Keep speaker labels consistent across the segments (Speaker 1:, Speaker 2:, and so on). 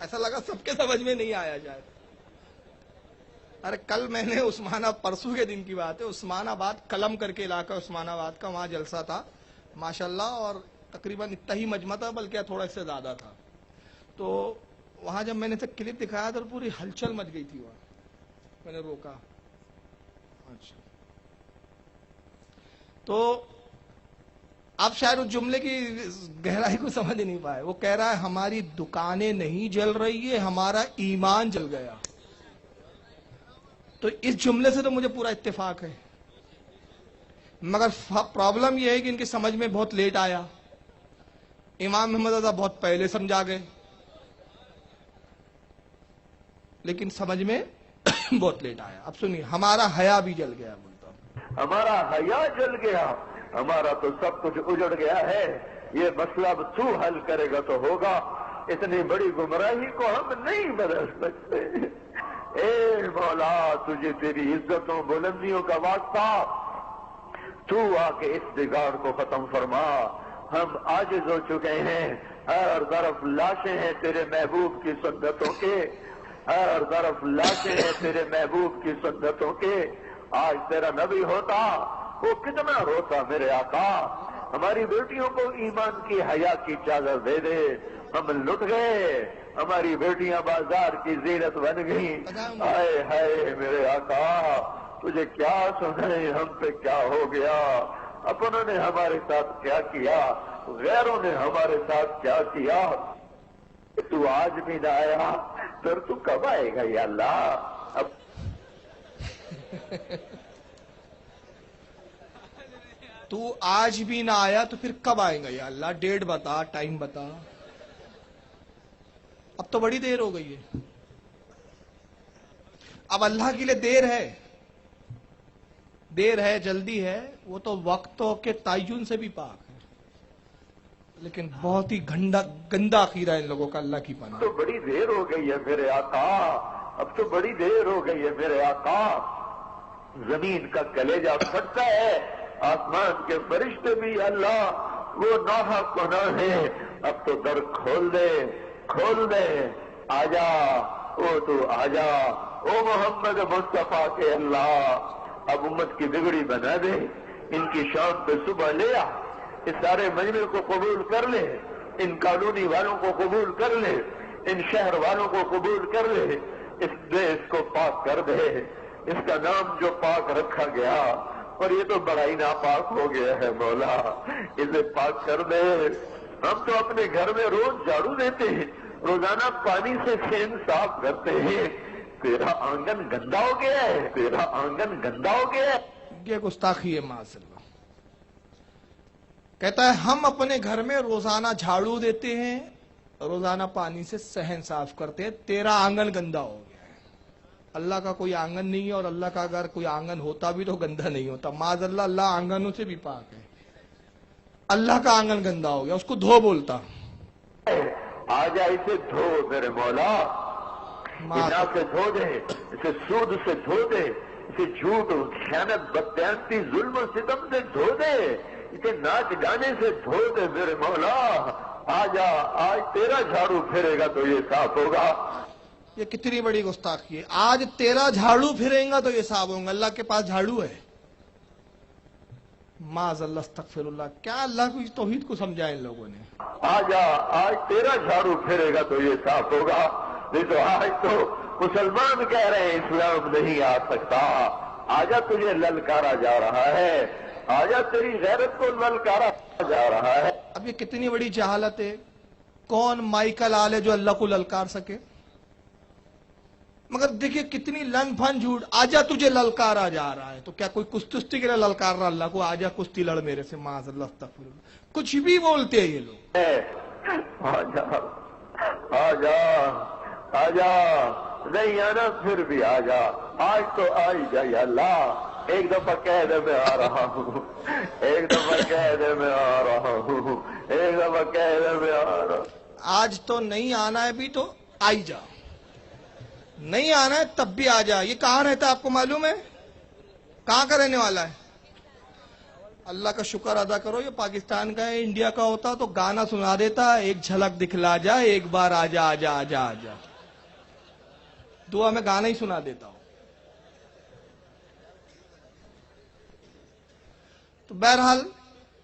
Speaker 1: ایسا لگا سب کے سمجھ میں نہیں آیا شاید. ارے کل میں نے پرسوں کے دن کی بات ہے، عثمان آباد قلم کر کے علاقہ عثمان آباد کا، وہاں جلسہ تھا ماشاءاللہ، اور تقریباً اتنا ہی مجمع تھا، بلکہ تھوڑا اس سے زیادہ تھا. تو وہاں جب میں نے کلپ دکھایا تو پوری ہلچل مچ گئی تھی وہاں. میں نے روکا. اچھا تو آپ شاید اس جملے کی گہرائی کو سمجھ نہیں پائے. وہ کہہ رہا ہے ہماری دکانیں نہیں جل رہی ہے، ہمارا ایمان جل گیا. تو اس جملے سے تو مجھے پورا اتفاق ہے، مگر پرابلم یہ ہے کہ ان کی سمجھ میں بہت لیٹ آیا. امام محمد رضا بہت پہلے سمجھا گئے، لیکن سمجھ میں بہت لیٹ آیا. اب سنیے، ہمارا حیا بھی جل گیا. بولتا ہوں
Speaker 2: ہمارا حیا جل گیا، ہمارا تو سب کچھ اجڑ گیا ہے. یہ مسئلہ اب تو حل کرے گا تو ہوگا. اتنی بڑی گمراہی کو ہم نہیں بدل سکتے. اے مولا، تجھے تیری عزتوں بلندیوں کا واسطہ، تو آ کے اس بگاڑ کو ختم فرما. ہم عاجز ہو چکے ہیں، ہر طرف لاشیں ہیں تیرے محبوب کی سنتوں کے، ہر طرف لاشیں ہیں تیرے محبوب کی سنتوں کے. آج تیرا نبی ہوتا وہ کتنا روتا میرے آقا. ہماری بیٹیوں کو ایمان کی حیا کی چادر دے دے. ہم لٹ گئے، ہماری بیٹیاں بازار کی زینت بن گئی. ہائے ہائے میرے آقا، تجھے کیا سنائے ہم پہ کیا ہو گیا. اپنوں نے ہمارے ساتھ کیا کیا، غیروں نے ہمارے ساتھ کیا کیا. تو آج بھی نہ آیا، پھر تو کب آئے گا یا اللہ. اب
Speaker 1: تو آج بھی نہ آیا تو پھر کب آئے گا یا اللہ. ڈیٹ بتا، ٹائم بتا. اب تو بڑی دیر ہو گئی ہے. اب اللہ کے لیے دیر ہے، دیر ہے، جلدی ہے، وہ تو وقتوں کے تعین سے بھی پاک ہے. لیکن بہت ہی گندا عقیدہ ان لوگوں کا. اللہ کی پناہ.
Speaker 2: تو بڑی دیر ہو گئی ہے میرے آقا، اب تو بڑی دیر ہو گئی ہے میرے آقا. زمین کا کلیجہ پھٹتا ہے، آسمان کے فرشتے بھی اللہ وہ ناحق گناہ ہے. اب تو در کھول دے، کھول دے. آجا او تو آجا، او محمد مصطفیٰ کے اللہ. اب امت کی بگڑی بنا دے، ان کی شام پہ صبح لے آ. اس سارے مجمع کو قبول کر لے، ان کالونی والوں کو قبول کر لے، ان شہر والوں کو قبول کر لے. اس دیش کو پاک کر دے. اس کا نام جو پاک رکھا گیا، اور یہ تو بڑا ہی ناپاک ہو گیا ہے مولا، اسے پاک کر دے. ہم تو اپنے گھر میں روز جھاڑو دیتے ہیں، روزانہ پانی سے سین صاف کرتے ہیں. تیرا آنگن گندا ہو گیا ہے، تیرا آنگن گندا ہو گیا ہے.
Speaker 1: یہ گستاخی ہے معاذ اللہ. کہتا ہے ہم اپنے گھر میں روزانہ جھاڑو دیتے ہیں، روزانہ پانی سے صحن صاف کرتے ہیں، تیرا آنگن گندا ہو گیا ہے. اللہ کا کوئی آنگن نہیں ہے، اور اللہ کا اگر کوئی آنگن ہوتا بھی تو گندا نہیں ہوتا. معاذ اللہ، اللہ آنگنوں سے بھی پاک ہے. اللہ کا آنگن گندا ہو گیا، اس کو دھو بولتا.
Speaker 2: آجا اسے دھو میرے مولا، گناہ سے دھو دے، اسے سود سے دھو دے، اسے جھوٹ، خیانت، بددیانتی، ظلم و ستم سے دھو دے، اسے ناچ گانے سے دھو دے میرے مولا. آجا، آج تیرا جھاڑو پھیرے گا تو یہ صاف ہوگا.
Speaker 1: یہ کتنی بڑی گستاخی ہے. آج تیرا جھاڑو پھریں گا تو یہ صاف ہوں گا. اللہ کے پاس جھاڑو ہے. معاذ اللہ، استغفر اللہ. کیا اللہ کو توحید کو سمجھا ان لوگوں نے.
Speaker 2: آجا، آج تیرا جھاڑو پھیرے گا تو یہ صاف ہوگا. نہیں تو آج تو مسلمان کہہ رہے ہیں اسلام نہیں آ سکتا. آجا، تجھے للکارا جا رہا ہے. آجا، تیری غیرت کو للکارا جا رہا ہے.
Speaker 1: اب یہ کتنی بڑی جہالت ہے. کون مائیکل آل ہے جو اللہ کو للکار سکے. مگر دیکھیے کتنی لن پھن جھوٹ. آجا تجھے للکارا جا رہا ہے. تو کیا کوئی کشتی کے لیے للکار رہا اللہ کو؟ آجا کشتی لڑ میرے سے. معاذ اللہ، استغفر اللہ. کچھ بھی بولتے ہیں یہ لوگ.
Speaker 2: آجا، آجا، آجا، نہیں آنا پھر بھی آجا. آج تو آئی جا یا اللہ. ایک دفعہ کہہ دے میں آ رہا ہوں، ایک دفعہ کہہ دے میں آ رہا ہوں، ایک دفعہ کہہ دے میں آ رہا ہوں.
Speaker 1: آج تو نہیں آنا ہے بھی تو آئی جا. نہیں آنا ہے تب بھی آ جا. یہ کہاں رہتا ہے آپ کو معلوم ہے؟ کہاں کا رہنے والا ہے؟ اللہ کا شکر ادا کرو یہ پاکستان کا ہے، انڈیا کا ہوتا تو گانا سنا دیتا، ایک جھلک دکھلا جا، ایک بار آجا آجا آجا آجا، دعا میں گانا ہی سنا دیتا ہوں۔ تو بہرحال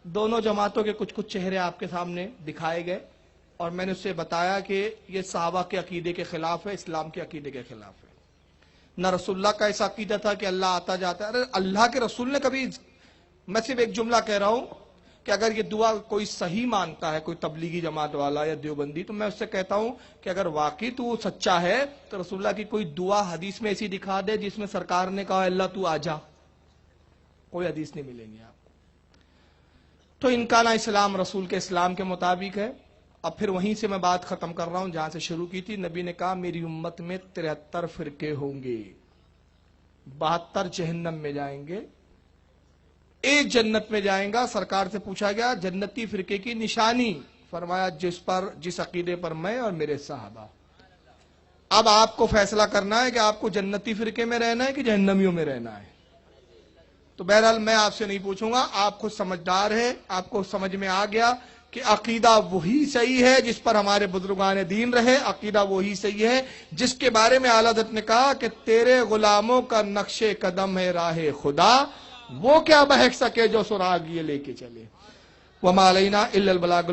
Speaker 1: دونوں جماعتوں کے کچھ چہرے آپ کے سامنے دکھائے گئے، اور میں نے اس سے بتایا کہ یہ صحابہ کے عقیدے کے خلاف ہے، اسلام کے عقیدے کے خلاف ہے۔ نہ رسول اللہ کا ایسا عقیدہ تھا کہ اللہ آتا جاتا ہے، ارے اللہ کے رسول نے کبھی، میں صرف ایک جملہ کہہ رہا ہوں کہ اگر یہ دعا کوئی صحیح مانتا ہے، کوئی تبلیغی جماعت والا یا دیوبندی، تو میں اس سے کہتا ہوں کہ اگر واقعی تو سچا ہے تو رسول اللہ کی کوئی دعا حدیث میں ایسی دکھا دے جس میں سرکار نے کہا اللہ تو آ جا، کوئی حدیث نہیں ملیں گی آپ کو۔ تو ان کا نا اسلام رسول کے اسلام کے مطابق ہے۔ اب پھر وہیں سے میں بات ختم کر رہا ہوں جہاں سے شروع کی تھی۔ نبی نے کہا میری امت میں 73 فرقے ہوں گے، 72 جہنم میں جائیں گے، ایک جنت میں جائیں گا۔ سرکار سے پوچھا گیا جنتی فرقے کی نشانی، فرمایا جس عقیدے پر میں اور میرے صحابہ۔ اب آپ کو فیصلہ کرنا ہے کہ آپ کو جنتی فرقے میں رہنا ہے کہ جہنمیوں میں رہنا ہے۔ تو بہرحال میں آپ سے نہیں پوچھوں گا، آپ خود سمجھدار ہے، آپ کو سمجھ میں آ گیا کہ عقیدہ وہی صحیح ہے جس پر ہمارے بزرگان دین رہے، عقیدہ وہی صحیح ہے جس کے بارے میں اعلیٰ حضرت نے کہا کہ تیرے غلاموں کا نقش قدم ہے راہ خدا، وہ کیا بہک سکے جو سراغ یہ لے کے چلے۔ وما علینا الا البلاغ